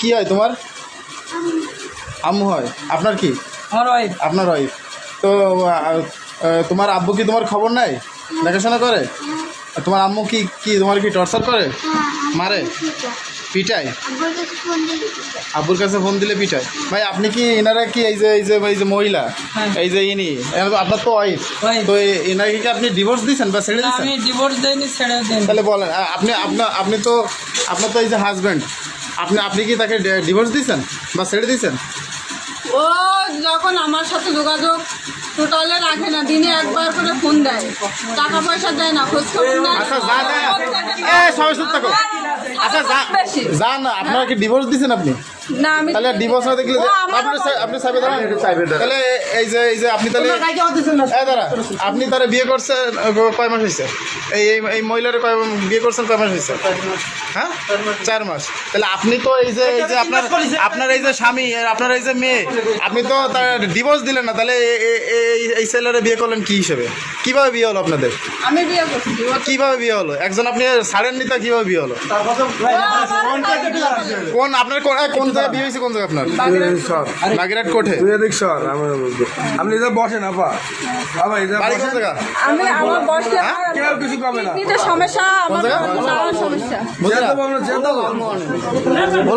কি হয় তোমার? আম্মু হয়। আপনার কি? আমার ওয়াইফ। আপনার ওয়াইফ। তো তোমার আব্বু কি তোমার খবর নাই, দেখাশোনা করে? আর তোমার আম্মু কি কি তোমার কি টর্চার করে, মারে, পিটায়? আব্বুর কাছে ফোন দিলে পিটায়। ভাই আপনি কি এনারা কি এই যে মহিলা, এই যে ইনি আপনার তো ওয়াইফ, তো এনাকে কি আপনি ডিভোর্স দিয়েছেন বা ছেড়ে দিয়েছেন? আমি ডিভোর্স দেইনি, ছেড়ে দেন। তাহলে বলেন আপনি তো আপনার তো এই যে হাজব্যান্ড, আপনি কি তাকে ডিভোর্স দিয়েছেন বা ছেড়ে দিয়েছেন? ও যখন আমার সাথে যোগাযোগ টোটালে রাখে না, দিনে একবার করে ফোন দেয়, টাকা পয়সা দেয় না, খোঁজ খবর নেয় না। আচ্ছা সবাই চুপ থাকো। আচ্ছা বেশি। যান, আপনারা কি ডিভোর্স দিয়েছেন আপনি? না আমি তাহলে ডিভোর্স না দেখলে ও আমার আপনি চাইবে তাহলে এই যে আপনি তাহলে দাঁড়া, আপনি তারা বিয়ে করছেন কয় মাস হয়েছে? এই মহিলার বিয়ে করছেন কয় মাস হয়েছে? হ্যাঁ 4 মাস। তাহলে আপনি তো এই যে আপনার এই যে স্বামী আর আপনার এই যে মেয়ে, আপনি তো তার ডিভোর্স দিলেন না, তাহলে এই ছেলেরা বিয়ে করলেন কি হিসেবে? কিভাবে বিয়ে হলো আপনাদের? আমি বিয়ে করছি। কিভাবে বিয়ে হলো? একজন আপনি ছাড়েননি, তা কিভাবে বিয়ে হলো? কোন আপনার কোন জায়গায় বিয়ে হয়েছে? কোন জায়গায় আপনার? বাগেরহাট কোঠে। আপনি যে বসেন আপা, বাবা এই যে বাড়ি কোন জায়গা? আমি আমার বসলে কেউ কিছু কবে না। কিডনিতে সমস্যা, আমার জায়গা? নানান সমস্যা। বুঝলেন? যেতে বলবো, যেতে বলবো।